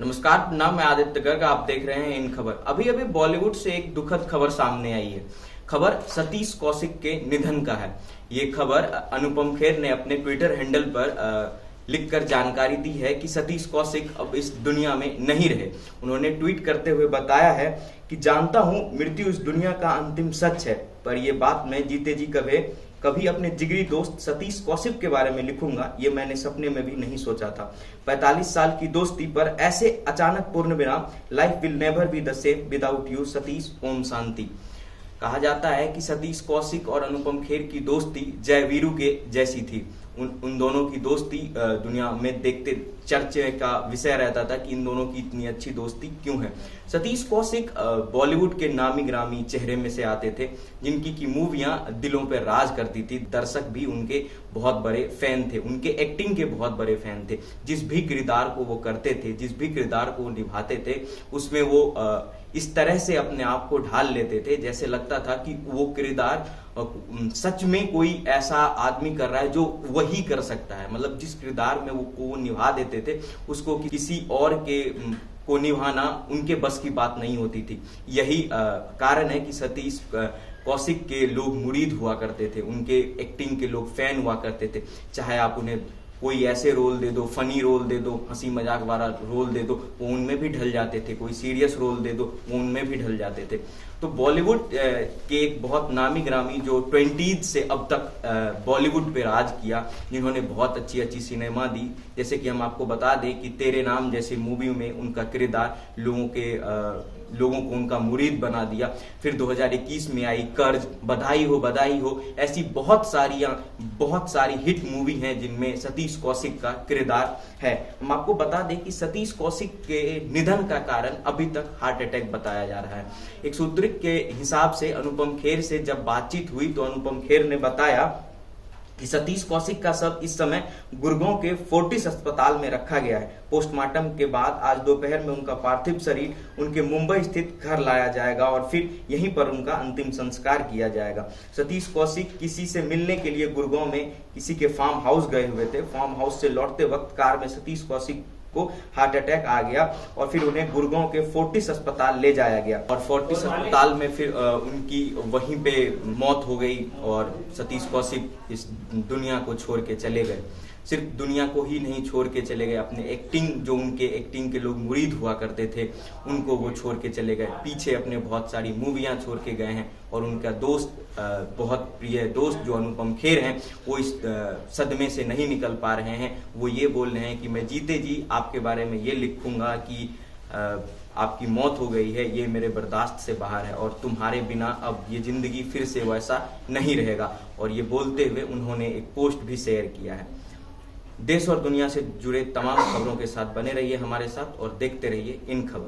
नमस्कार, नाम है आदित्य गर्ग। आप देख रहे हैं इन खबर। अभी अभी बॉलीवुड से एक दुखद खबर सामने आई है। खबर सतीश कौशिक के निधन का है। ये खबर अनुपम खेर ने अपने ट्विटर हैंडल पर लिखकर जानकारी दी है कि सतीश कौशिक अब इस दुनिया में नहीं रहे। उन्होंने ट्वीट करते हुए बताया है कि जानता हूं मृत्यु इस दुनिया का अंतिम सच है, पर यह बात मैं जीते जी कभी अपने जिगरी दोस्त सतीश कौशिक के बारे में लिखूंगा, ये मैंने सपने में भी नहीं सोचा था। 45 साल की दोस्ती पर ऐसे अचानक पूर्ण विराम। Life will never be the same without you Satish, ओम शांति। कहा जाता है कि सतीश कौशिक और अनुपम खेर की दोस्ती जय वीरू के जैसी थी। उन दोनों की दोस्ती दुनिया में देखते चर्चे का विषय रहता था कि इन दोनों की इतनी अच्छी दोस्ती क्यों है। सतीश कौशिक बॉलीवुड के नामी ग्रामी चेहरे में से आते थे, जिनकी की मूवियां दिलों पर राज करती थी। दर्शक भी उनके बहुत बड़े फैन थे, उनके एक्टिंग के बहुत बड़े फैन थे। जिस भी किरदार को वो करते थे, जिस भी किरदार को वो निभाते थे, उसमें वो इस तरह से अपने आप को ढाल लेते थे जैसे लगता था कि वो किरदार सच में कोई ऐसा आदमी कर रहा है जो वही कर सकता है। मतलब जिस किरदार में वो निभा देते थे, उसको किसी और के को निभाना उनके बस की बात नहीं होती थी। यही कारण है कि सतीश कौशिक के लोग मुरीद हुआ करते थे, उनके एक्टिंग के लोग फैन हुआ करते थे। चाहे आप उन्हें कोई ऐसे रोल दे दो, फनी रोल दे दो, हंसी मजाक वाला रोल दे दो, वो उनमें भी ढल जाते थे। कोई सीरियस रोल दे दो, वो उनमें भी ढल जाते थे। तो बॉलीवुड के एक बहुत नामी ग्रामी जो 20s से अब तक बॉलीवुड पे राज किया, जिन्होंने बहुत अच्छी अच्छी सिनेमा दी, जैसे कि हम आपको बता दें कि तेरे नाम जैसे मूवी में उनका किरदार लोगों को उनका मुरीद बना दिया। फिर 2021 में आई कर्ज, बधाई हो, ऐसी बहुत सारी हिट मूवी हैं जिनमें सतीश कौशिक का किरदार है। हम आपको बता दें कि सतीश कौशिक के निधन का कारण अभी तक हार्ट अटैक बताया जा रहा है। एक सूत्र के हिसाब से अनुपम खेर से जब बातचीत हुई तो अनुपम खेर ने बताया कि सतीश कौशिक का शव इस समय गुड़गांव के फोर्टिस अस्पताल में रखा गया है। पोस्टमार्टम के बाद आज दोपहर में उनका पार्थिव शरीर उनके मुंबई स्थित घर लाया जाएगा और फिर यहीं पर उनका अंतिम संस्कार किया जाएगा। सतीश कौशिक किसी से मिलने के लिए गुड़गांव में किसी के फार्म हाउस गए हुए थे। फार्म हाउस से लौटते वक्त कार में सतीश कौशिक को हार्ट अटैक आ गया और फिर उन्हें गुड़गांव के फोर्टिस अस्पताल ले जाया गया और फोर्टिस अस्पताल में फिर उनकी वहीं पे मौत हो गई और सतीश कौशिक इस दुनिया को छोड़ के चले गए। सिर्फ दुनिया को ही नहीं छोड़ के चले गए, अपने जो उनके एक्टिंग के लोग मुरीद हुआ करते थे, उनको वो छोड़ के चले गए। पीछे अपने बहुत सारी मूवियां छोड़ के गए हैं और उनका दोस्त, बहुत प्रिय दोस्त जो अनुपम खेर हैं, वो इस सदमे से नहीं निकल पा रहे हैं। वो ये बोल रहे हैं कि मैं जीते जी आपके बारे में ये लिखूंगा कि आपकी मौत हो गई है, ये मेरे बर्दाश्त से बाहर है और तुम्हारे बिना अब ये जिंदगी फिर से वैसा नहीं रहेगा। और ये बोलते हुए उन्होंने एक पोस्ट भी शेयर किया है। देश और दुनिया से जुड़े तमाम खबरों के साथ बने रहिए हमारे साथ और देखते रहिए इन खबर।